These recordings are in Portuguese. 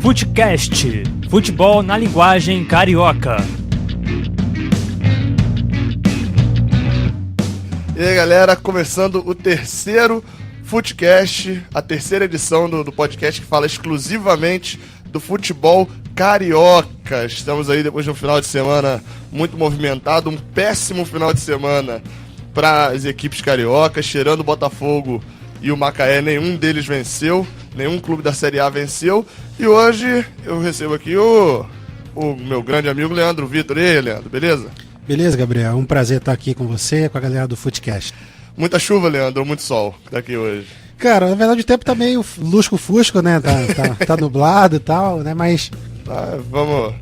Futecast, futebol na linguagem carioca. E aí, galera, começando o terceiro Futecast, a terceira edição do podcast que fala exclusivamente do futebol carioca. Estamos aí depois de um final de semana muito movimentado, um péssimo final de semana para as equipes cariocas, tirando o Botafogo e o Macaé, nenhum deles venceu, nenhum clube da Série A venceu. E hoje eu recebo aqui o meu grande amigo Leandro Vitor. E aí, Leandro, beleza? Beleza, Gabriel. Um prazer estar aqui com você, com a galera do Futecast. Muita chuva, Leandro, ou muito sol daqui hoje? Cara, na verdade o tempo tá meio lusco-fusco, né? Tá nublado e tal, né? Mas... Vamos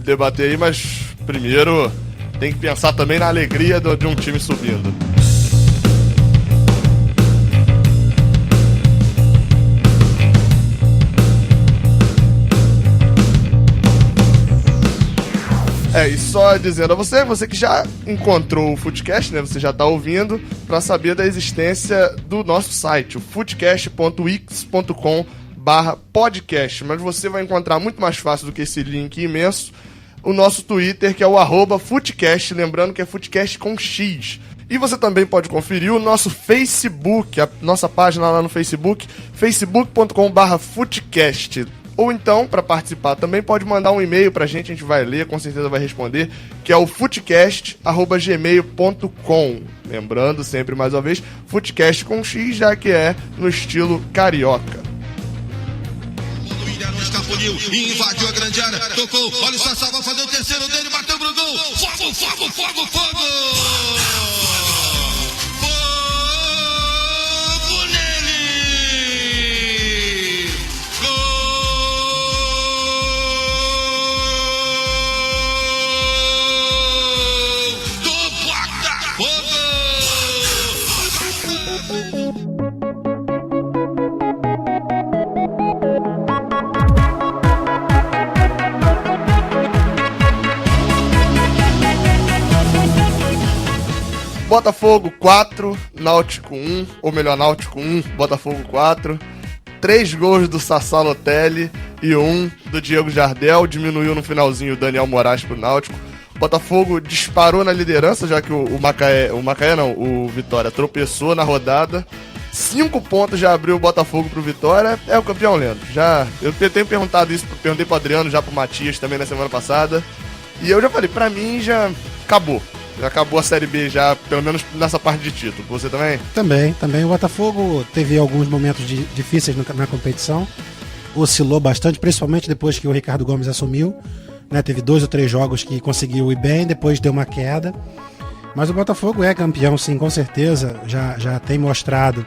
debater aí, mas primeiro tem que pensar também na alegria de um time subindo. E só dizendo a você que já encontrou o Futecast, né? Você já tá ouvindo, para saber da existência do nosso site, o futecast.wix.com/podcast. Mas você vai encontrar muito mais fácil do que esse link imenso, o nosso Twitter, que é o @Futecast, lembrando que é Futecast com X. E você também pode conferir o nosso Facebook, a nossa página lá no Facebook, facebook.com/Futecast. Ou então, para participar também, pode mandar um e-mail pra gente vai ler, com certeza vai responder, que é o futecast@gmail.com. Lembrando, sempre mais uma vez, Futecast com X, já que é no estilo carioca. O William não escapuliu, invadiu a grande área, tocou, olha o Sassá, vai fazer o terceiro dele, bateu pro gol, fogo, fogo, fogo, fogo! Botafogo 4, Náutico 1, ou melhor, Náutico 1, Botafogo 4. 3 gols do Sassá Lotelli e 1 do Diego Jardel. Diminuiu no finalzinho o Daniel Moraes pro Náutico. Botafogo disparou na liderança, já que o Vitória tropeçou na rodada. 5 pontos já abriu o Botafogo pro Vitória. É o campeão, Leandro. Eu tenho perguntado isso, perguntei pro Adriano, já pro Matias também na semana passada. E eu já falei, pra mim já acabou. Já acabou a Série B, já, pelo menos nessa parte de título. Você também? Também. O Botafogo teve alguns momentos difíceis na competição. Oscilou bastante, principalmente depois que o Ricardo Gomes assumiu, né? Teve 2 ou 3 jogos que conseguiu ir bem, depois deu uma queda. Mas o Botafogo é campeão, sim, com certeza. Já tem mostrado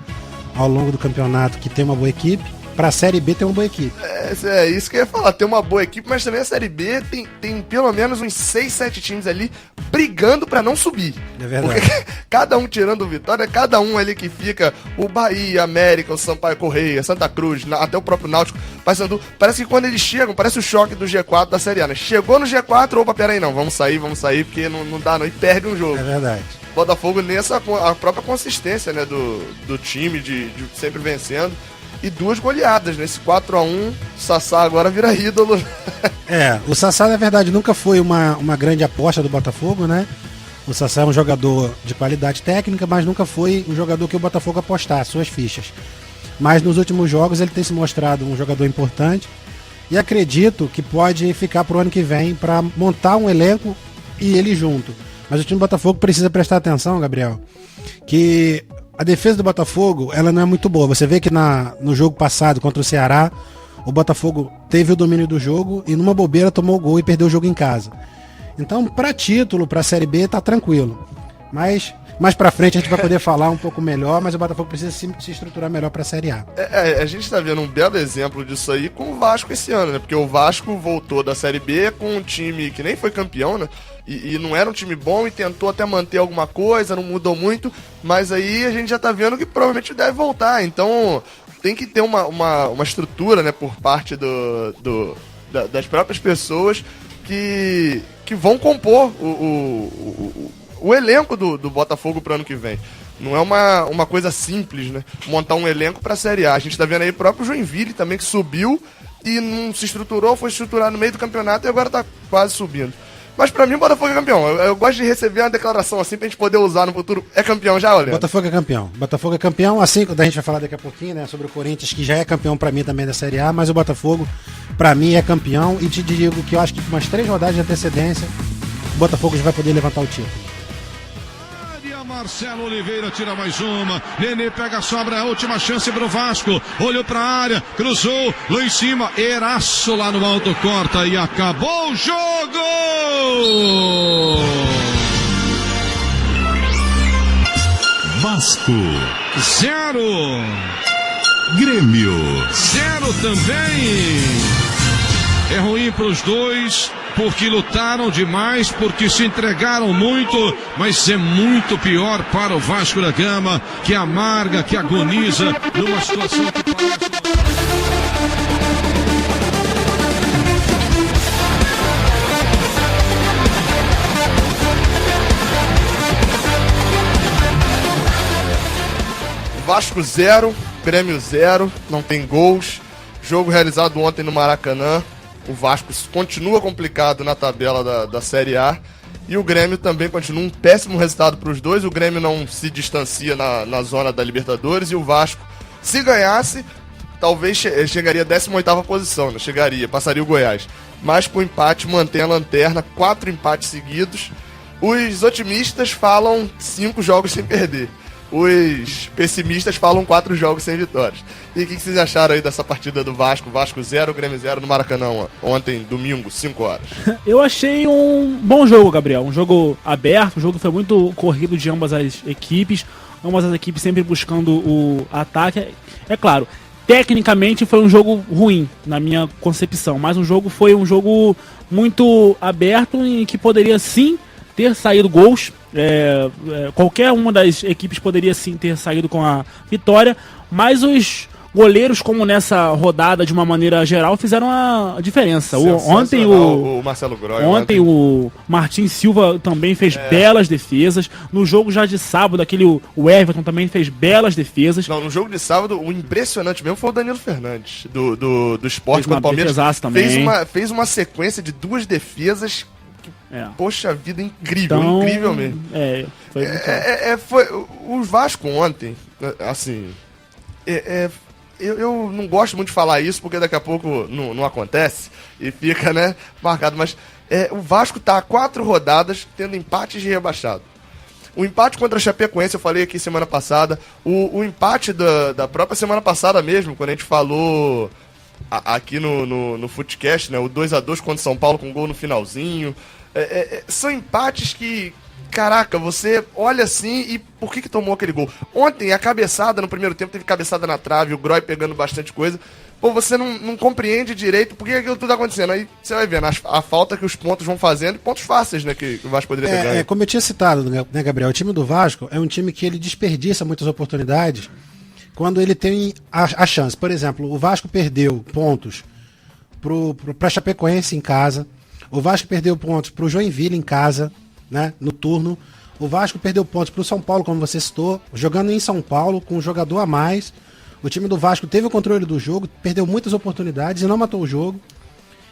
ao longo do campeonato que tem uma boa equipe. Pra Série B tem uma boa equipe. É isso que eu ia falar, tem uma boa equipe, mas também a Série B tem pelo menos uns 6, 7 times ali brigando pra não subir. É verdade. Porque cada um tirando o Vitória, cada um ali que fica, o Bahia, América, o Sampaio Correia, Santa Cruz, até o próprio Náutico, Paysandu, parece que quando eles chegam, parece o choque do G4 da Série A, né? Chegou no G4, opa, peraí, não, vamos sair, porque não dá não, e perde um jogo. É verdade. Botafogo nessa, a própria consistência, né, do time, de sempre vencendo. E 2 goleadas, nesse 4-1, Sassá agora vira ídolo. O Sassá, na verdade, nunca foi uma grande aposta do Botafogo, né? O Sassá é um jogador de qualidade técnica, mas nunca foi um jogador que o Botafogo apostasse suas fichas. Mas nos últimos jogos ele tem se mostrado um jogador importante e acredito que pode ficar pro ano que vem para montar um elenco e ele junto. Mas o time do Botafogo precisa prestar atenção, Gabriel, que a defesa do Botafogo, ela não é muito boa. Você vê que no jogo passado contra o Ceará, o Botafogo teve o domínio do jogo e numa bobeira tomou o gol e perdeu o jogo em casa. Então, para título, para a Série B, tá tranquilo. Mas mais para frente a gente vai poder falar um pouco melhor, mas o Botafogo precisa se estruturar melhor para a Série A. A gente tá vendo um belo exemplo disso aí com o Vasco esse ano, né? Porque o Vasco voltou da Série B com um time que nem foi campeão, né? E não era um time bom e tentou até manter alguma coisa, não mudou muito, mas aí a gente já tá vendo que provavelmente deve voltar. Então tem que ter uma estrutura, né, por parte das próprias pessoas que vão compor o elenco do Botafogo pro ano que vem. Não é uma coisa simples, né? Montar um elenco pra Série A. A gente tá vendo aí o próprio Joinville também, que subiu e não se estruturou, foi estruturar no meio do campeonato e agora tá quase subindo. Mas pra mim o Botafogo é campeão. Eu gosto de receber uma declaração assim pra gente poder usar no futuro. É campeão já, olha? Botafogo é campeão. Botafogo é campeão, assim, quando a gente vai falar daqui a pouquinho, né, sobre o Corinthians, que já é campeão pra mim também da Série A, mas o Botafogo, pra mim, é campeão. E te digo que eu acho que com umas 3 rodadas de antecedência, o Botafogo já vai poder levantar o título. Marcelo Oliveira tira mais uma. Nenê pega a sobra, a última chance pro Vasco. Olhou pra área, cruzou, lá em cima. Eraço lá no alto, corta e acabou o jogo! Vasco 0. Grêmio 0 também. É ruim pros dois, porque lutaram demais, porque se entregaram muito, mas é muito pior para o Vasco da Gama, que amarga, que agoniza numa situação que parece... Vasco 0, Grêmio 0, não tem gols. Jogo realizado ontem no Maracanã. O Vasco continua complicado na tabela da Série A. E o Grêmio também continua um péssimo resultado para os dois. O Grêmio não se distancia na zona da Libertadores. E o Vasco, se ganhasse, talvez chegaria à 18ª posição, né? Passaria o Goiás. Mas com o empate mantém a lanterna, 4 empates seguidos. Os otimistas falam 5 jogos sem perder. Os pessimistas falam 4 jogos sem vitórias. E o que vocês acharam aí dessa partida do Vasco? Vasco 0, Grêmio 0 no Maracanã ontem, domingo, 5 horas. Eu achei um bom jogo, Gabriel. Um jogo aberto, um jogo que foi muito corrido de ambas as equipes. Ambas as equipes sempre buscando o ataque. É claro, tecnicamente foi um jogo ruim, na minha concepção. Mas foi um jogo muito aberto em que poderia sim ter saído gols. Qualquer uma das equipes poderia sim ter saído com a vitória, mas os goleiros, como nessa rodada de uma maneira geral, fizeram a diferença. Ontem o Marcelo Groy, ontem o Martin Silva também fez belas defesas. No jogo já de sábado, o Everton também fez belas defesas. Não, no jogo de sábado, o impressionante mesmo foi o Danilo Fernandes, do Sport contra o Palmeiras. Fez uma sequência de 2 defesas. Poxa vida, incrível, então, incrível mesmo. Foi o Vasco ontem, assim, eu não gosto muito de falar isso, porque daqui a pouco não acontece e fica, né, marcado, mas o Vasco tá a 4 rodadas tendo empates de rebaixado. O empate contra a Chapecoense, eu falei aqui semana passada, o empate da própria semana passada mesmo, quando a gente falou aqui no Footcast, né, o 2-2 contra o São Paulo com gol no finalzinho. São empates que, caraca, você olha assim e por que tomou aquele gol? Ontem a cabeçada no primeiro tempo teve cabeçada na trave, o Groy pegando bastante coisa. Pô, você não compreende direito por que aquilo tudo tá acontecendo. Aí você vai vendo a falta que os pontos vão fazendo, pontos fáceis, né, que o Vasco poderia ter ganho. Como eu tinha citado, né, Gabriel, o time do Vasco é um time que ele desperdiça muitas oportunidades quando ele tem a chance. Por exemplo, o Vasco perdeu pontos pra Chapecoense em casa. O Vasco perdeu pontos pro Joinville em casa, né, no turno. O Vasco perdeu pontos pro São Paulo, como você citou, jogando em São Paulo, com um jogador a mais. O time do Vasco teve o controle do jogo, perdeu muitas oportunidades e não matou o jogo.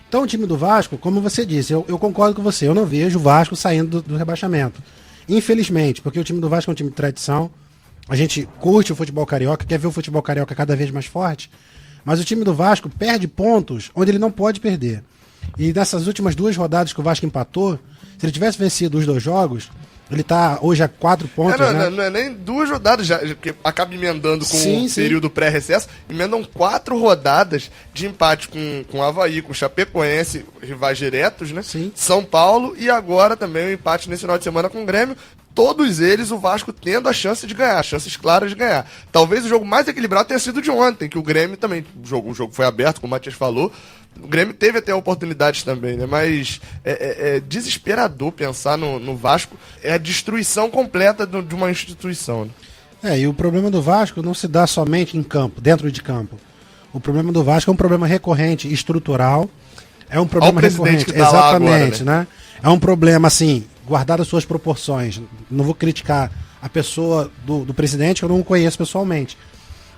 Então o time do Vasco, como você disse, eu concordo com você, eu não vejo o Vasco saindo do rebaixamento. Infelizmente, porque o time do Vasco é um time de tradição. A gente curte o futebol carioca, quer ver o futebol carioca cada vez mais forte. Mas o time do Vasco perde pontos onde ele não pode perder. E nessas últimas 2 rodadas que o Vasco empatou, se ele tivesse vencido os 2 jogos, ele tá hoje a 4 pontos, né? Não é nem 2 rodadas, já, porque acaba emendando com o período pré-recesso, emendam 4 rodadas de empate com o Avaí, com o Chapecoense, rivais diretos, né? Sim. São Paulo e agora também o empate nesse final de semana com o Grêmio. Todos eles, o Vasco tendo a chance de ganhar, chances claras de ganhar. Talvez o jogo mais equilibrado tenha sido de ontem, que o Grêmio também, o jogo foi aberto, como o Matias falou. O Grêmio teve até oportunidades também, né? Mas é desesperador pensar no Vasco. É a destruição completa de uma instituição, né? E o problema do Vasco não se dá somente em campo, dentro de campo. O problema do Vasco é um problema recorrente, estrutural. É um problema recorrente, que tá exatamente, agora, né? É um problema, assim, guardado as suas proporções. Não vou criticar a pessoa do presidente, que eu não conheço pessoalmente.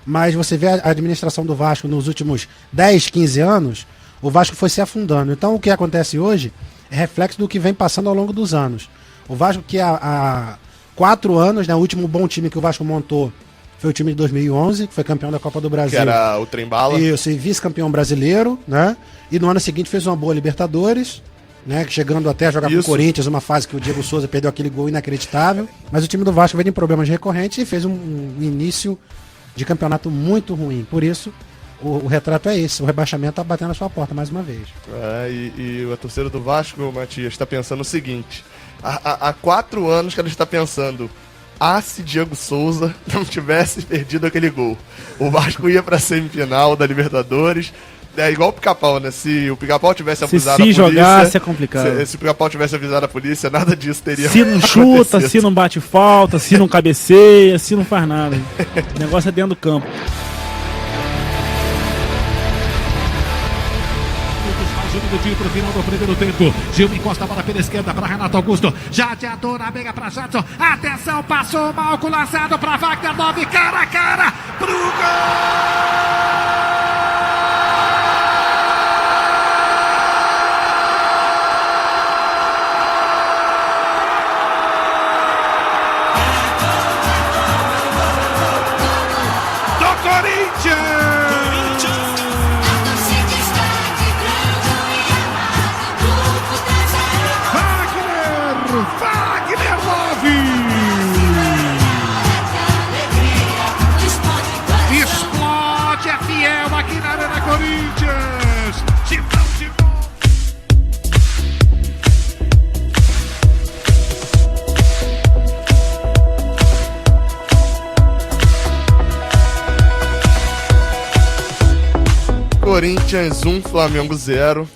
Mas você vê a administração do Vasco nos últimos 10, 15 anos, o Vasco foi se afundando. Então o que acontece hoje é reflexo do que vem passando ao longo dos anos. O Vasco que há 4 anos, né, o último bom time que o Vasco montou foi o time de 2011, que foi campeão da Copa do Brasil. Que era o Trem-Bala. Isso, e vice-campeão brasileiro, né? E no ano seguinte fez uma boa Libertadores, né? Chegando até a jogar com o Corinthians, uma fase que o Diego Souza perdeu aquele gol inacreditável. Mas o time do Vasco veio em problemas recorrentes e fez um início de campeonato muito ruim. Por isso, o retrato é esse. O rebaixamento tá batendo na sua porta mais uma vez. E a torcida do Vasco, Matias, está pensando o seguinte. Há 4 anos que ela está pensando... se Diego Souza não tivesse perdido aquele gol, o Vasco ia pra semifinal da Libertadores. É igual o Pica-Pau, né? Se o Pica-Pau tivesse avisado a polícia... Se jogasse é complicado. Se o Pica-Pau tivesse avisado a polícia, nada disso teria Se não chuta, se não bate falta, se não cabeceia, se não faz nada. O negócio é dentro do campo. Minutinho pro final do primeiro tempo. Gil encosta a bola pela esquerda para Renato Augusto. Já adiantou na mega para Jadson. Atenção, passou mal com lançado para Wagner 9, cara a cara pro gol! Explode, é fiel aqui na Arena Corinthians. Timão. Corinthians 1, Flamengo 0.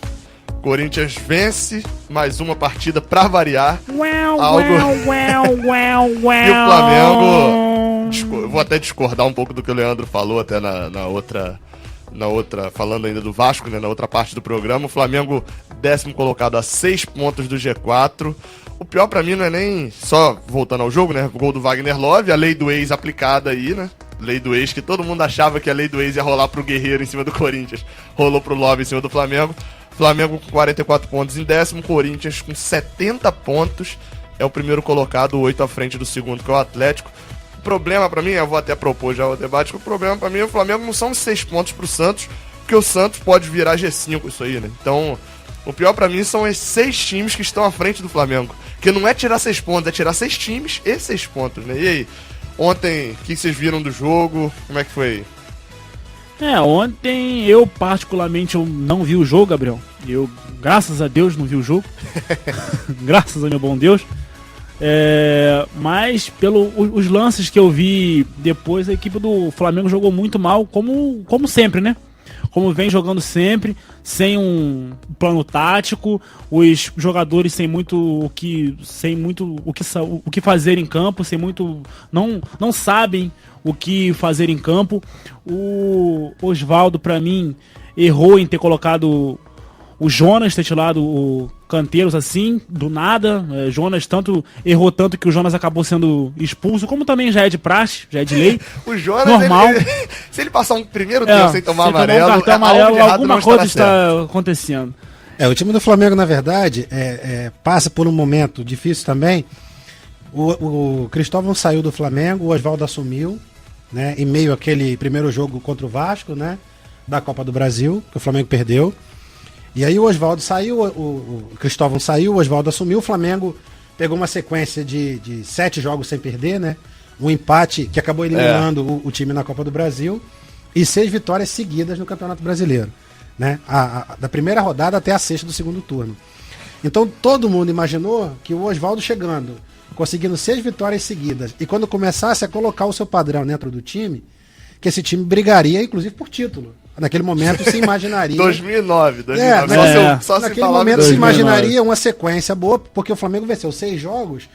Corinthians vence mais uma partida pra variar. E o Flamengo... Eu vou até discordar um pouco do que o Leandro falou até na outra, falando ainda do Vasco, né, na outra parte do programa. O Flamengo 10º colocado a 6 pontos do G4. O pior pra mim não é nem só, voltando ao jogo, né, o gol do Wagner Love, a lei do ex aplicada aí, né? Lei do ex, que todo mundo achava que a lei do ex ia rolar pro Guerreiro em cima do Corinthians. Rolou pro Love em cima do Flamengo. Flamengo com 44 pontos em 10º, Corinthians com 70 pontos. É o primeiro colocado, 8 à frente do segundo, que é o Atlético. O problema pra mim, eu vou até propor já o debate, que o problema pra mim é o Flamengo não são 6 pontos pro Santos, porque o Santos pode virar G5 isso aí, né? Então, o pior pra mim são esses 6 times que estão à frente do Flamengo. Que não é tirar 6 pontos, é tirar 6 times e 6 pontos, né? E aí, ontem, o que vocês viram do jogo? Como é que foi? Ontem eu particularmente não vi o jogo, Gabriel. Eu, graças a Deus, não vi o jogo. Graças a meu bom Deus. Mas pelos lances que eu vi depois, a equipe do Flamengo jogou muito mal, como sempre, né? Como vem jogando sempre, sem um plano tático, os jogadores sem muito o que fazer em campo, não sabem o que fazer em campo. O Osvaldo, pra mim, errou em ter colocado o Jonas, ter tirado o Canteiros assim, do nada. Jonas errou tanto que o Jonas acabou sendo expulso, como também já é de praxe, já é de lei. O Jonas, normal. Se ele passar um primeiro tempo sem tomar amarelo, cartão amarelo, alguma coisa está acontecendo. O time do Flamengo, na verdade, passa por um momento difícil também. O Cristóvão saiu do Flamengo, o Osvaldo assumiu, né, em meio àquele primeiro jogo contra o Vasco, né, da Copa do Brasil, que o Flamengo perdeu. E aí o Osvaldo saiu, o Cristóvão saiu, o Osvaldo assumiu, o Flamengo pegou uma sequência de 7 jogos sem perder, né? Um empate que acabou eliminando o time na Copa do Brasil e 6 vitórias seguidas no Campeonato Brasileiro, né? Da primeira rodada até a 6ª do segundo turno. Então todo mundo imaginou que o Osvaldo chegando, conseguindo 6 vitórias seguidas, e quando começasse a colocar o seu padrão dentro do time, que esse time brigaria, inclusive, por título. Naquele momento se imaginaria... 2009. Naquele momento se imaginaria uma sequência boa, porque o Flamengo venceu 6 jogos,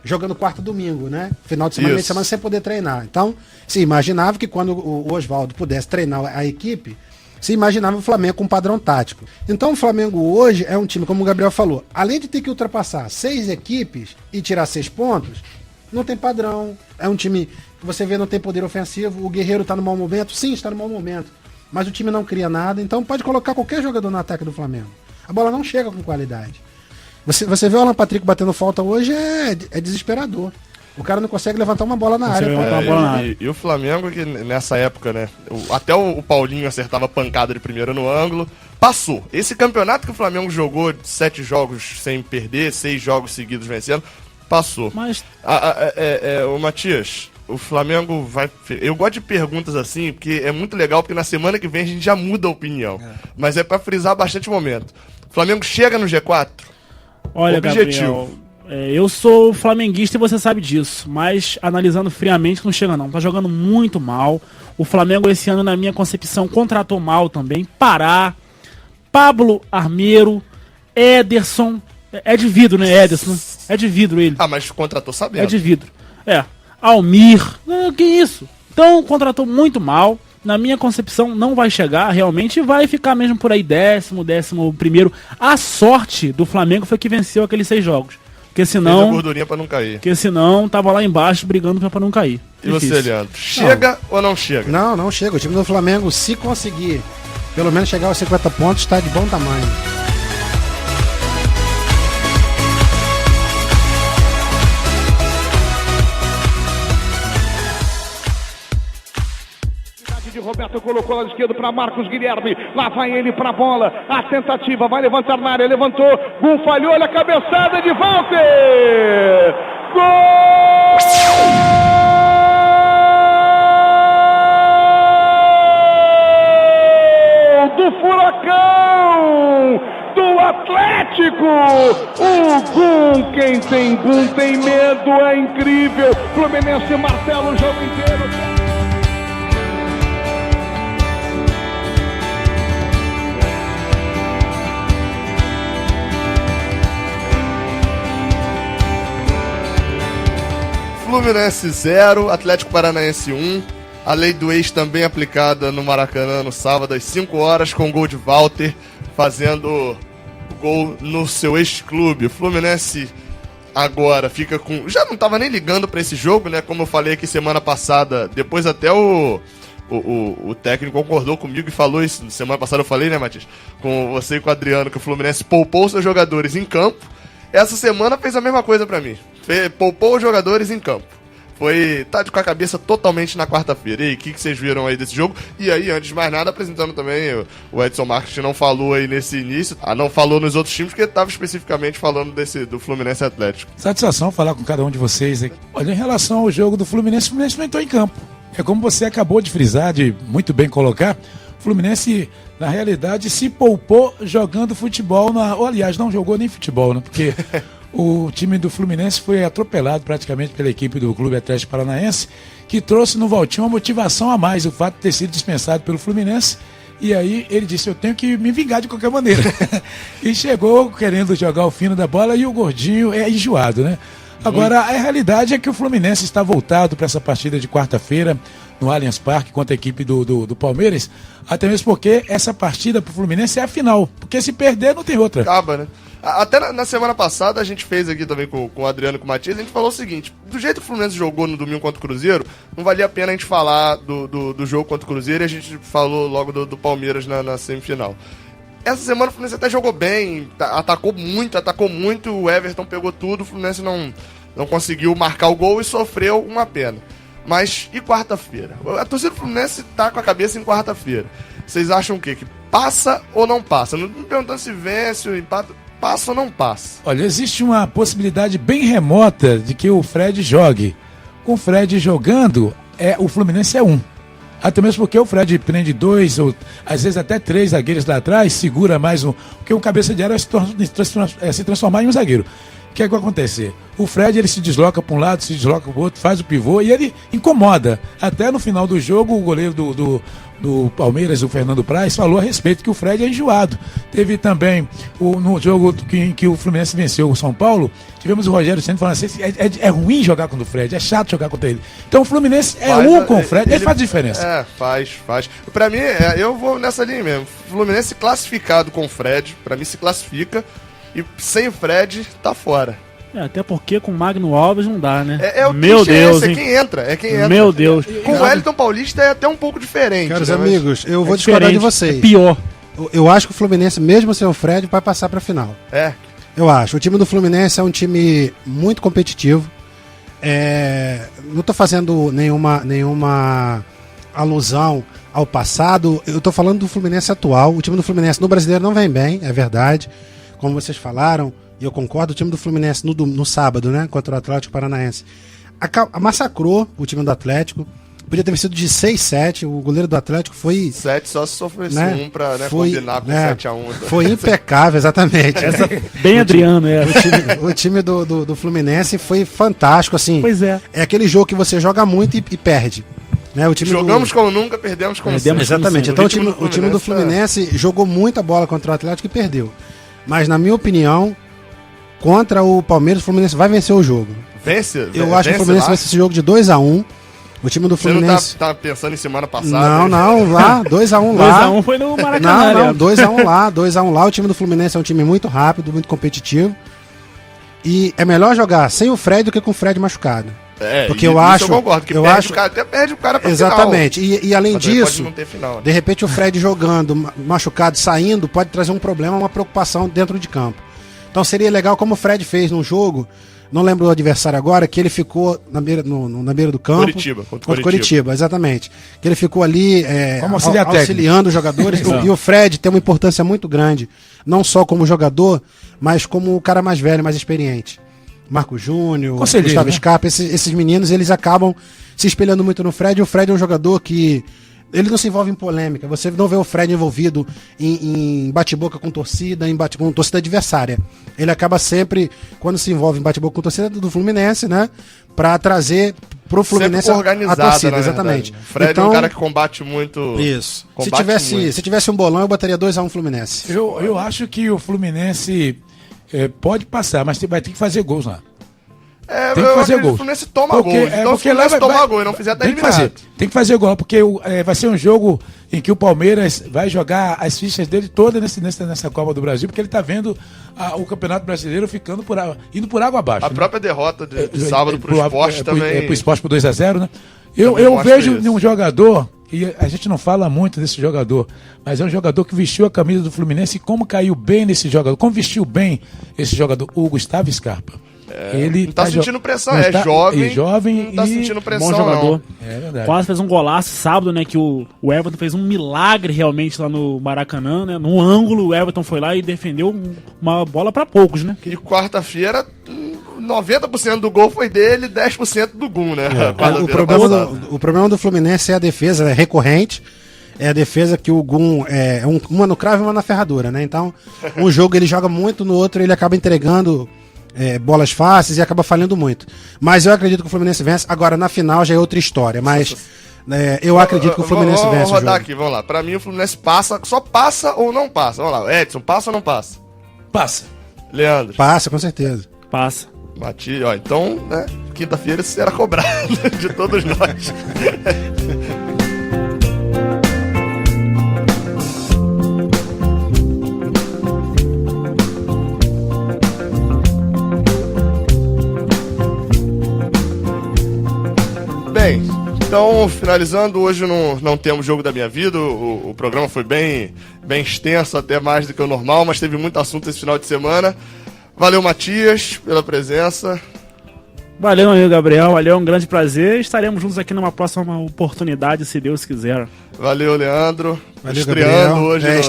jogando quarta e domingo, né? Final de semana, meio de semana, sem poder treinar. Então, se imaginava que quando o Osvaldo pudesse treinar a equipe, se imaginava o Flamengo com um padrão tático. Então o Flamengo hoje é um time, como o Gabriel falou, além de ter que ultrapassar 6 equipes e tirar 6 pontos, Não tem padrão. É um time que você vê não tem poder ofensivo. O Guerreiro tá no mau momento. Sim, está no mau momento. Mas o time não cria nada. Então pode colocar qualquer jogador no ataque do Flamengo. A bola não chega com qualidade. Você vê o Alan Patrick batendo falta hoje, é desesperador. O cara não consegue levantar uma bola na área. E o Flamengo, que nessa época, né? Até o Paulinho acertava pancada de primeira no ângulo. Passou. Esse campeonato que o Flamengo jogou 7 jogos sem perder, 6 jogos seguidos vencendo, passou. Mas... O Matias, o Flamengo vai... Eu gosto de perguntas assim, porque é muito legal, porque na semana que vem a gente já muda a opinião. Mas é pra frisar bastante o momento. O Flamengo chega no G4? Olha, objetivo. Gabriel, eu sou flamenguista e você sabe disso, mas analisando friamente não chega não, tá jogando muito mal. O Flamengo esse ano, na minha concepção, contratou mal também. Pará, Pablo Armeiro, Ederson, é de vidro, né, Ederson? É de vidro ele. Ah, mas contratou sabendo. É de vidro. Almir, que isso? Então contratou muito mal. Na minha concepção, não vai chegar, realmente vai ficar mesmo por aí 11º. A sorte do Flamengo foi que venceu aqueles 6 jogos. Porque senão... Fez a gordurinha pra não cair. Porque senão tava lá embaixo brigando pra não cair. E difícil. Você, Leandro? Chega ou não chega? Não chega. O time do Flamengo, se conseguir pelo menos chegar aos 50 pontos, está de bom tamanho. Roberto colocou lá esquerdo para Marcos Guilherme. Lá vai ele para a bola. A tentativa vai levantar na área. Levantou. Gol falhou. Olha a cabeçada de Walter. Gol do Furacão. Do Atlético. O Gum. Quem tem Gum tem medo. É incrível. Fluminense e Marcelo o jogo inteiro. Fluminense 0, Atlético Paranaense 1. A lei do ex também aplicada no Maracanã no sábado às 5 horas com gol de Walter, fazendo gol no seu ex-clube. O Fluminense agora fica com... Já não tava nem ligando pra esse jogo, né? Como eu falei aqui semana passada, depois até o técnico concordou comigo e falou isso. Semana passada eu falei, né, Matias? Com você e com o Adriano, que o Fluminense poupou seus jogadores em campo. Essa semana fez a mesma coisa pra mim. Poupou os jogadores em campo. Tá com a cabeça totalmente na quarta-feira. E aí, o que vocês viram aí desse jogo? E aí, antes de mais nada, apresentando também o Edson Marques, que não falou aí nesse início. Não falou nos outros times, porque estava especificamente falando do Fluminense Atlético. Satisfação falar com cada um de vocês aqui. Olha, em relação ao jogo do Fluminense, o Fluminense não entrou em campo. É como você acabou de frisar, de muito bem colocar. O Fluminense, na realidade, se poupou jogando futebol. Aliás, não jogou nem futebol, né? Porque o time do Fluminense foi atropelado praticamente pela equipe do Clube Atlético Paranaense, que trouxe no Valtinho uma motivação a mais, o fato de ter sido dispensado pelo Fluminense. E aí ele disse, eu tenho que me vingar de qualquer maneira. E chegou querendo jogar o fino da bola e o gordinho é enjoado, né? Agora, a realidade é que o Fluminense está voltado para essa partida de quarta-feira no Allianz Parque contra a equipe do Palmeiras, até mesmo porque essa partida para o Fluminense é a final, porque se perder não tem outra. Acaba, né? Até na semana passada a gente fez aqui também com o Adriano e com o Matias, a gente falou o seguinte, do jeito que o Fluminense jogou no domingo contra o Cruzeiro, não valia a pena a gente falar do jogo contra o Cruzeiro, e a gente falou logo do Palmeiras na semifinal. Essa semana o Fluminense até jogou bem, atacou muito, o Everton pegou tudo, o Fluminense não conseguiu marcar o gol e sofreu uma pena. Mas e quarta-feira? A torcida do Fluminense tá com a cabeça em quarta-feira. Vocês acham o quê? Que passa ou não passa? Não me perguntando se vence ou empata, passa ou não passa? Olha, existe uma possibilidade bem remota de que o Fred jogue. Com o Fred jogando, o Fluminense é 1. Até mesmo porque o Fred prende 2 ou às vezes até 3 zagueiros lá atrás, segura mais um. Porque o cabeça de área se transformar em um zagueiro. O que é que vai acontecer? O Fred ele se desloca para um lado, se desloca para o outro, faz o pivô e ele incomoda. Até no final do jogo, o goleiro do Palmeiras, o Fernando Praz, falou a respeito que o Fred é enjoado. Teve também, no jogo em que o Fluminense venceu o São Paulo, tivemos o Rogério Ceni falando assim, é ruim jogar contra o Fred, é chato jogar contra ele. Então o Fluminense com o Fred, ele faz diferença. Faz. Pra mim, eu vou nessa linha mesmo. Fluminense classificado com o Fred, pra mim se classifica, e sem o Fred, tá fora. Até porque com o Magno Alves não dá, né? Meu Deus, hein? quem entra. Meu Deus. Com o Wellington Paulista é até um pouco diferente. Caros né, amigos, eu vou É discordar de diferente, vocês. é pior. Eu acho que o Fluminense, mesmo sem o Fred, vai passar pra final. Eu acho. O time do Fluminense é um time muito competitivo. Não tô fazendo nenhuma alusão ao passado. Eu tô falando do Fluminense atual. O time do Fluminense no Brasileiro não vem bem, é verdade. Como vocês falaram, e eu concordo, o time do Fluminense no sábado, né, contra o Atlético Paranaense, massacrou o time do Atlético. Podia ter sido de 6-7. O goleiro do Atlético foi... 7 só se sofresse né, um pra foi, combinar com né, 7-1. Foi impecável, exatamente. Bem Adriano, O time do Fluminense foi fantástico, assim. Pois é. É aquele jogo que você joga muito e perde. Né, o time Jogamos como nunca, perdemos como sempre. Exatamente. Então o time do Fluminense jogou muita bola contra o Atlético e perdeu. Mas na minha opinião, contra o Palmeiras, o Fluminense vai vencer o jogo. Eu acho que o Fluminense vai vencer esse jogo de 2-1. O time do Fluminense... Você não tá pensando em semana passada? Não, lá, 2-1 lá. 2-1 foi no Maracanã. Não, 2-1 lá. O time do Fluminense é um time muito rápido, muito competitivo. E é melhor jogar sem o Fred do que com o Fred machucado. Porque eu acho... Eu concordo, que até perde o cara pra exatamente. final. E além disso, pode não ter final, né? De repente o Fred jogando, machucado, saindo, pode trazer um problema, uma preocupação dentro de campo. Então seria legal, como o Fred fez num jogo, não lembro o adversário agora, que ele ficou na beira do campo. Contra Coritiba, exatamente. Que ele ficou ali auxiliando os jogadores. E o Fred tem uma importância muito grande, não só como jogador, mas como o cara mais velho, mais experiente. Marco Júnior, Gustavo Scarpa, esses meninos, eles acabam se espelhando muito no Fred. E o Fred é um jogador que ele não se envolve em polêmica. Você não vê o Fred envolvido em bate-boca com torcida, com torcida adversária. Ele acaba sempre, quando se envolve em bate-boca com torcida do Fluminense, né, pra trazer pro Fluminense a torcida, exatamente. O Fred é um cara que combate muito. Isso. Se tivesse um bolão, eu botaria 2-1 Fluminense. Eu acho que o Fluminense pode passar, mas vai ter que fazer gols lá. Tem que fazer gol. O Fluminense toma gol. Então o Fluminense tomar gol e não fizer, tá eliminado. Tem que fazer gol, porque vai ser um jogo em que o Palmeiras vai jogar as fichas dele todas nessa Copa do Brasil, porque ele tá vendo o Campeonato Brasileiro indo por água abaixo. A própria derrota de sábado pro Sport também. Pro Sport por 2-0, né? Eu vejo um jogador, e a gente não fala muito desse jogador, mas é um jogador que vestiu a camisa do Fluminense e como caiu bem nesse jogador, como vestiu bem esse jogador, o Gustavo Scarpa. Ele não tá sentindo pressão, jovem não tá sentindo pressão, bom jogador. Não. É verdade. Quase fez um golaço sábado, né, que o Everton fez um milagre realmente lá no Maracanã, né, num ângulo o Everton foi lá e defendeu uma bola pra poucos, né. E quarta-feira 90% do gol foi dele, 10% do gol, né. O problema do Fluminense é a defesa, é recorrente. É a defesa que o Gum uma no cravo e uma na ferradura, né? Então, um jogo ele joga muito, no outro ele acaba entregando bolas fáceis e acaba falhando muito. Mas eu acredito que o Fluminense vence. Agora, na final já é outra história, mas eu acredito que o Fluminense vence. Vamos rodar aqui, vamos lá. Pra mim o Fluminense passa, só passa ou não passa. Vamos lá, Edson, passa ou não passa? Passa. Leandro? Passa, com certeza. Passa. Bati, então, né, quinta-feira isso será cobrado de todos nós. Bem, então, finalizando, hoje não temos Jogo da Minha Vida, o programa foi bem extenso, até mais do que o normal, mas teve muito assunto esse final de semana. Valeu, Matias, pela presença. Valeu, amigo Gabriel, valeu, um grande prazer. Estaremos juntos aqui numa próxima oportunidade, se Deus quiser. Valeu, Leandro. Valeu, estreando Gabriel. Hoje.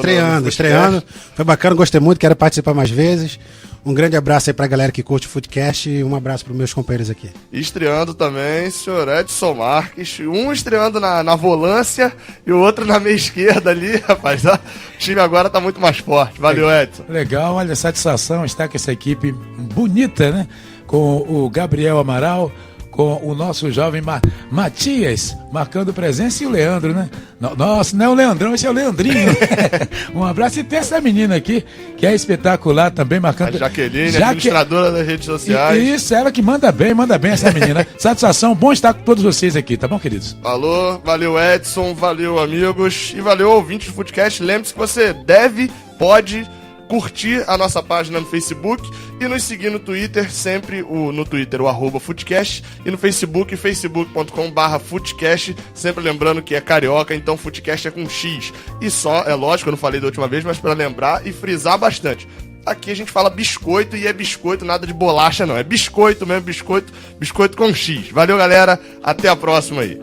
Estreando. Foi bacana, gostei muito, quero participar mais vezes. Um grande abraço aí pra galera que curte o Footcast e um abraço pros meus companheiros aqui. Estreando também, senhor Edson Marques. Um estreando na volância e o outro na meia esquerda ali, rapaz. O time agora tá muito mais forte. Valeu, Edson. Legal, olha, satisfação estar com essa equipe bonita, né? Com o Gabriel Amaral, com o nosso jovem Matias, marcando presença, e o Leandro, né? Nossa, não é o Leandrão, esse é o Leandrinho. Um abraço. E tem essa menina aqui, que é espetacular também, marcando... A Jaqueline, administradora das redes sociais. Isso, ela que manda bem essa menina. Satisfação, bom estar com todos vocês aqui, tá bom, queridos? Falou, valeu Edson, valeu amigos, e valeu ouvintes do Footcast. Lembre-se que você deve, pode curtir a nossa página no Facebook e nos seguir no Twitter, sempre no Twitter, o @Futecast, e no Facebook, facebook.com/Futecast, sempre lembrando que é carioca, então Futecast é com X. E só, é lógico, eu não falei da última vez, mas para lembrar e frisar bastante. Aqui a gente fala biscoito e é biscoito, nada de bolacha não, é biscoito mesmo, biscoito com X. Valeu, galera, até a próxima aí.